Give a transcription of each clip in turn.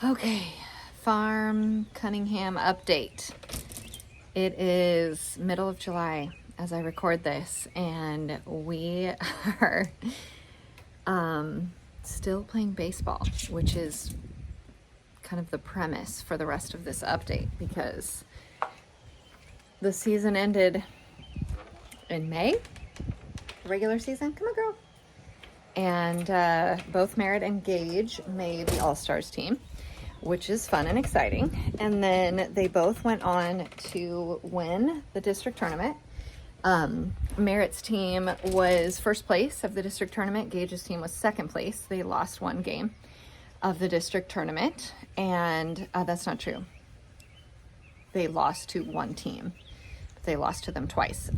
Okay, Farm Cunningham update. It is middle of July as I record this, and we are still playing baseball, which is kind of the premise for the rest of this update because the season ended in May, regular season. Come on, girl. And both Merritt and Gage made the All-Stars team, which is fun and exciting. And then they both went on to win the district tournament. Merritt's team was first place of the district tournament. Gage's team was second place. They lost one game of the district tournament. And that's not true. They lost to one team. They lost to them twice.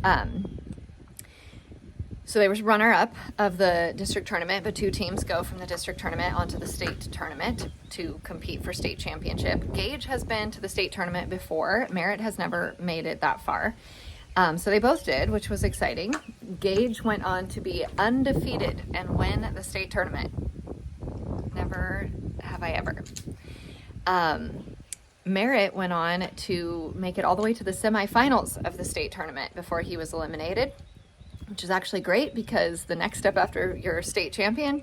So they were runner-up of the district tournament, but two teams go from the district tournament onto the state tournament to compete for state championship. Gage has been to the state tournament before. Merritt has never made it that far. So they both did, which was exciting. Gage went on to be undefeated and win the state tournament. Never have I ever. Merritt went on to make it all the way to the semifinals of the state tournament before he was eliminated, which is actually great because the next step after your state champion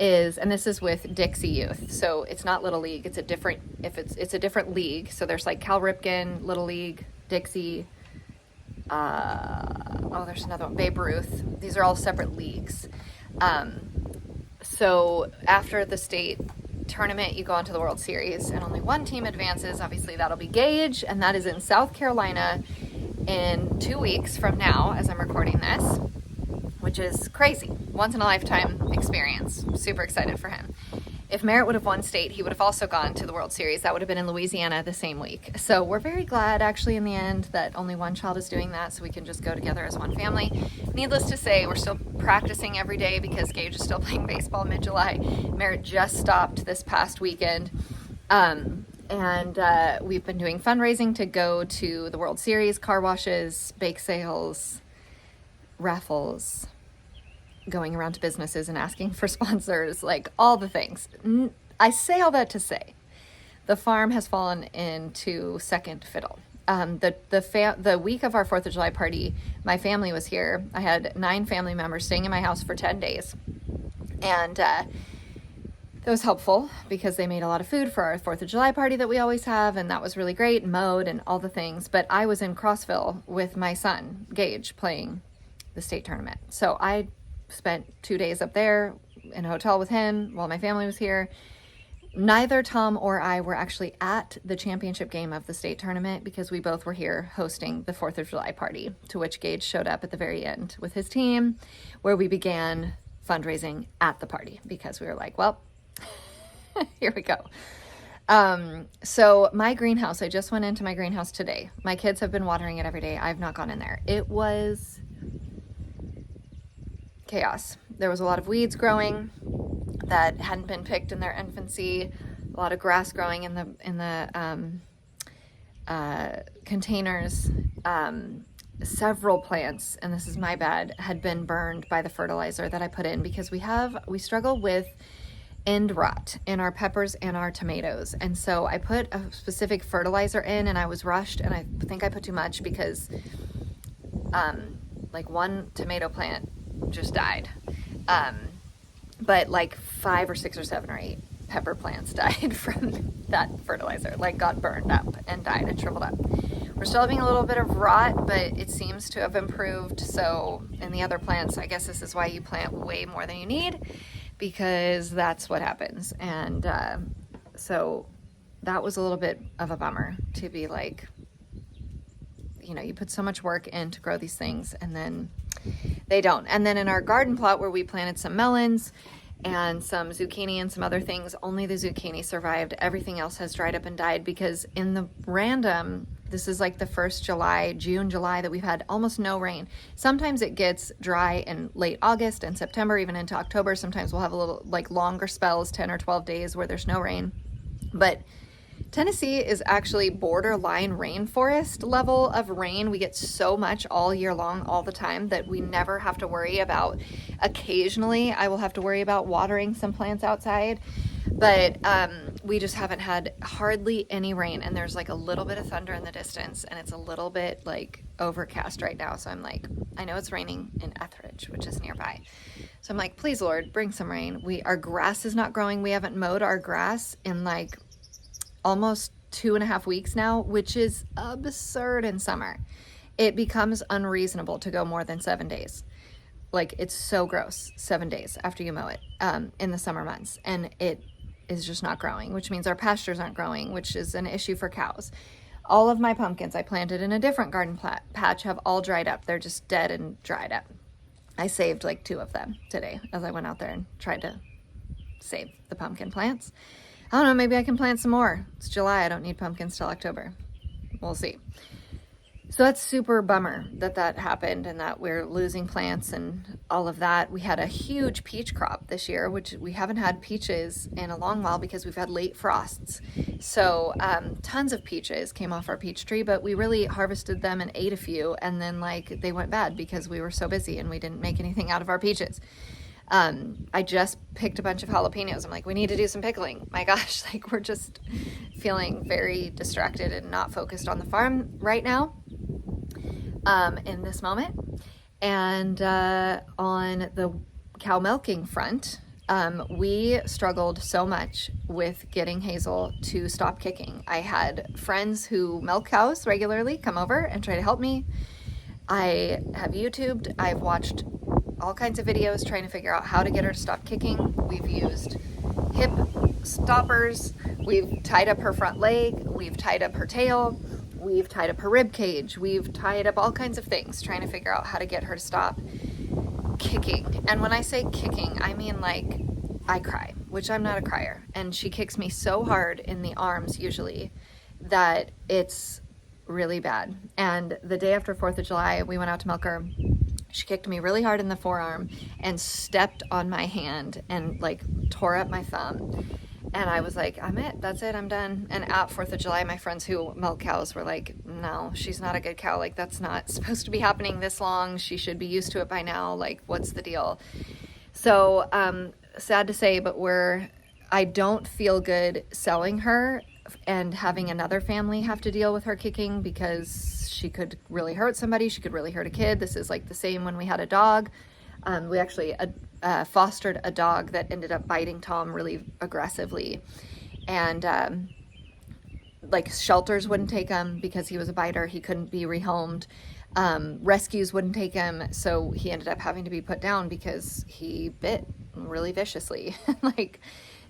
is, and this is with Dixie Youth, so it's not Little League, it's a different league. So there's like Cal Ripken, Little League, Dixie, there's another one, Babe Ruth. These are all separate leagues. So after the state tournament, you go on to the World Series, and only one team advances. Obviously that'll be Gage, and that is in South Carolina in 2 weeks from now as I'm recording this, which is crazy. Once in a lifetime experience. Super excited for him. If Merritt would have won state, he would have also gone to the World Series. That would have been in Louisiana the same week. So we're very glad actually in the end that only one child is doing that so we can just go together as one family. Needless to say, we're still practicing every day because Gage is still playing baseball mid-July. Merritt just stopped this past weekend. And we've been doing fundraising to go to the World Series, car washes, bake sales, raffles, going around to businesses and asking for sponsors, like all the things. I say all that to say the farm has fallen into second fiddle. The week of our 4th of July party, my family was here. I had 9 family members staying in my house for 10 days. And that was helpful because they made a lot of food for our 4th of July party that we always have, and that was really great, and mowed and all the things. But I was in Crossville with my son, Gage, playing the state tournament. So I spent 2 days up there in a hotel with him while my family was here. Neither Tom or I were actually at the championship game of the state tournament because we both were here hosting the 4th of July party, to which Gage showed up at the very end with his team, where we began fundraising at the party because we were like, well, here we go. So my greenhouse, I just went into my greenhouse today. My kids have been watering it every day. I've not gone in there. It was chaos. There was a lot of weeds growing that hadn't been picked in their infancy, a lot of grass growing in the containers. Several plants, and this is my bad, had been burned by the fertilizer that I put in because we struggle with end rot in our peppers and our tomatoes. And so I put a specific fertilizer in, and I was rushed, and I think I put too much because like one tomato plant just died. But like 5 or 6 or 7 or 8 pepper plants died from that fertilizer, like got burned up and died and shriveled up. We're still having a little bit of rot, but it seems to have improved. So in the other plants, I guess this is why you plant way more than you need, because that's what happens. And so that was a little bit of a bummer to be like, you put so much work in to grow these things and then they don't. And then in our garden plot where we planted some melons and some zucchini and some other things, only the zucchini survived. Everything else has dried up and died because in the random, this is like the first June, July that we've had almost no rain. Sometimes it gets dry in late August and September, even into October. Sometimes we'll have a little like longer spells, 10 or 12 days where there's no rain. But Tennessee is actually borderline rainforest level of rain. We get so much all year long, all the time, that we never have to worry about. Occasionally, I will have to worry about watering some plants outside, But we just haven't had hardly any rain, and there's like a little bit of thunder in the distance, and it's a little bit like overcast right now. So I'm like, I know it's raining in Etheridge, which is nearby. So I'm like, please Lord, bring some rain. Our grass is not growing. We haven't mowed our grass in like almost 2.5 weeks now, which is absurd in summer. It becomes unreasonable to go more than 7 days. Like, it's so gross, 7 days after you mow it in the summer months. And it is just not growing, which means our pastures aren't growing, which is an issue for cows. All of my pumpkins I planted in a different garden patch have all dried up. They're just dead and dried up. I saved like 2 of them today as I went out there and tried to save the pumpkin plants. I don't know, maybe I can plant some more. It's July, I don't need pumpkins till October. We'll see. So that's super bummer that happened and that we're losing plants and all of that. We had a huge peach crop this year, which we haven't had peaches in a long while because we've had late frosts. So tons of peaches came off our peach tree, but we really harvested them and ate a few, and then like they went bad because we were so busy and we didn't make anything out of our peaches. I just picked a bunch of jalapenos. I'm like, we need to do some pickling. My gosh, like we're just feeling very distracted and not focused on the farm right now. In this moment. And on the cow milking front, we struggled so much with getting Hazel to stop kicking. I had friends who milk cows regularly come over and try to help me. I have YouTubed, I've watched all kinds of videos trying to figure out how to get her to stop kicking. We've used hip stoppers, we've tied up her front leg, we've tied up her tail, we've tied up her rib cage, we've tied up all kinds of things trying to figure out how to get her to stop kicking. And when I say kicking, I mean like I cry, which I'm not a crier. And she kicks me so hard in the arms usually that it's really bad. And the day after 4th of July, we went out to milk her. She kicked me really hard in the forearm and stepped on my hand and like tore up my thumb. And I was like, that's it, I'm done. And at 4th of July, my friends who milk cows were like, no, she's not a good cow. Like, that's not supposed to be happening this long. She should be used to it by now. Like, what's the deal? So, sad to say, but I don't feel good selling her and having another family have to deal with her kicking because she could really hurt somebody. She could really hurt a kid. This is like the same when we had a dog. We actually fostered a dog that ended up biting Tom really aggressively, and like shelters wouldn't take him because he was a biter. He couldn't be rehomed. Rescues wouldn't take him, so he ended up having to be put down because he bit really viciously. Like,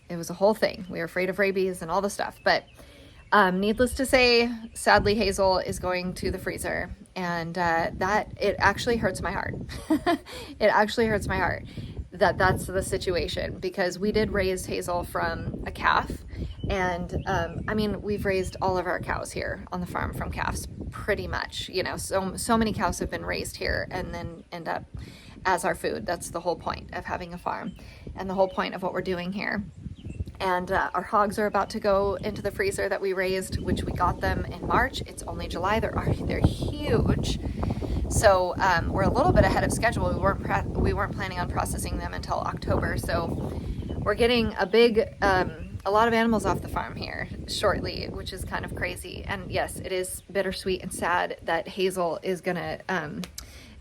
it was a whole thing. We were afraid of rabies and all the stuff, but needless to say, sadly, Hazel is going to the freezer, and it actually hurts my heart. It actually hurts my heart that's the situation, because we did raise Hazel from a calf, and I mean, we've raised all of our cows here on the farm from calves, pretty much. You know, so many cows have been raised here and then end up as our food. That's the whole point of having a farm, and the whole point of what we're doing here. And our hogs are about to go into the freezer that we raised, which we got them in March. It's only July. They're huge. So we're a little bit ahead of schedule. We weren't planning on processing them until October. So we're getting a lot of animals off the farm here shortly, which is kind of crazy. And yes, it is bittersweet and sad that Hazel is gonna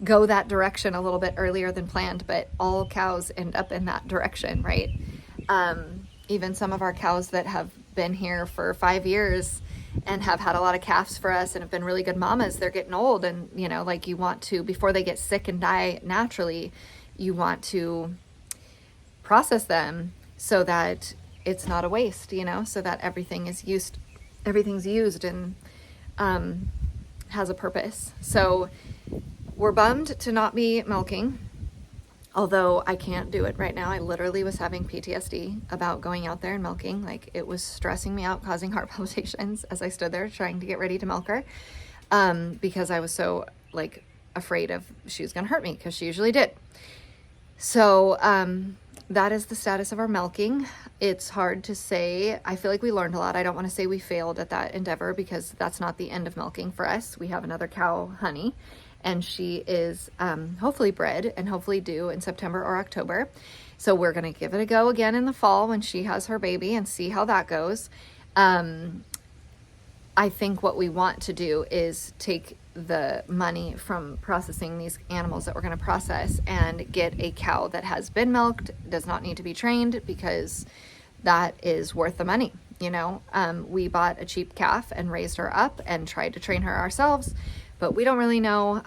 go that direction a little bit earlier than planned, but all cows end up in that direction, right? Even some of our cows that have been here for 5 years and have had a lot of calves for us and have been really good mamas, they're getting old, and you know, like, you want to, before they get sick and die naturally, you want to process them so that it's not a waste, you know, so that everything's used and has a purpose. So we're bummed to not be milking, although I can't do it right now. I literally was having PTSD about going out there and milking. Like, it was stressing me out, causing heart palpitations as I stood there trying to get ready to milk her, because I was so like afraid of she was going to hurt me, because she usually did. So that is the status of our milking. It's hard to say. I feel like we learned a lot. I don't want to say we failed at that endeavor, because that's not the end of milking for us. We have another cow, Honey, and she is hopefully bred and hopefully due in September or October. So we're going to give it a go again in the fall when she has her baby and see how that goes. I think what we want to do is take the money from processing these animals that we're going to process and get a cow that has been milked, does not need to be trained, because that is worth the money. You know, we bought a cheap calf and raised her up and tried to train her ourselves, but we don't really know,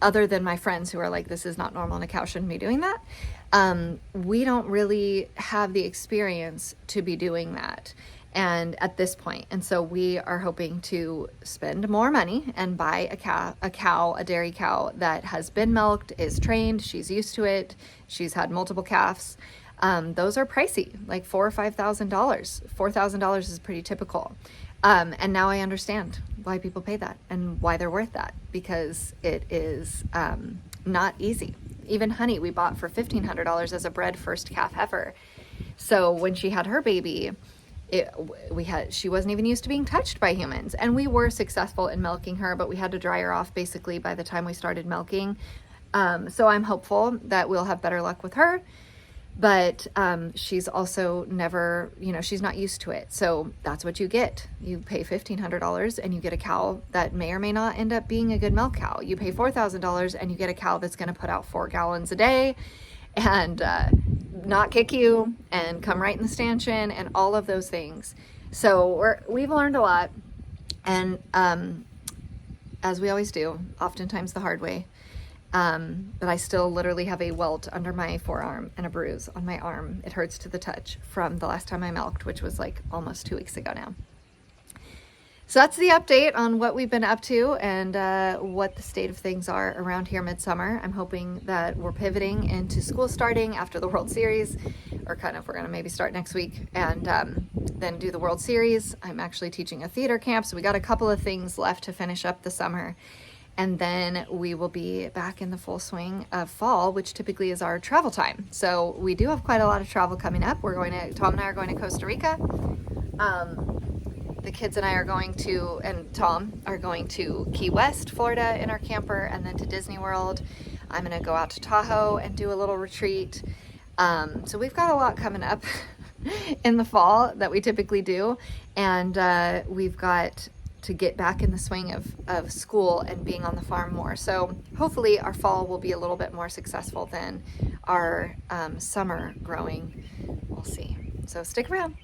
other than my friends who are like, this is not normal and a cow shouldn't be doing that. We don't really have the experience to be doing that. And at this point, and so we are hoping to spend more money and buy a dairy cow that has been milked, is trained, she's used to it, she's had multiple calves. Those are pricey, like $4,000 or $5,000. $4,000 is pretty typical. And now I understand why people pay that and why they're worth that, because it is not easy. Even honey we bought for $1,500 as a bred first calf heifer. So when she had her baby, she wasn't even used to being touched by humans, and we were successful in milking her, but we had to dry her off basically by the time we started milking. So I'm hopeful that we'll have better luck with her, but she's also never, she's not used to it. So that's what you get. You pay $1,500 and you get a cow that may or may not end up being a good milk cow. You pay $4,000 and you get a cow that's going to put out 4 gallons a day and not kick you and come right in the stanchion and all of those things. So we've learned a lot, and as we always do, oftentimes the hard way. But I still literally have a welt under my forearm and a bruise on my arm. It hurts to the touch from the last time I milked, which was like almost 2 weeks ago now. So that's the update on what we've been up to and what the state of things are around here midsummer. I'm hoping that we're pivoting into school starting after the World Series, or we're going to maybe start next week and then do the World Series. I'm actually teaching a theater camp, so we got a couple of things left to finish up the summer. And then we will be back in the full swing of fall, which typically is our travel time. So we do have quite a lot of travel coming up. Tom and I are going to Costa Rica. The kids and I are going to, and Tom are going to Key West, Florida in our camper, and then to Disney World. I'm going to go out to Tahoe and do a little retreat. So we've got a lot coming up in the fall that we typically do. And we've got to get back in the swing of school and being on the farm more. So hopefully our fall will be a little bit more successful than our summer growing. We'll see. So stick around.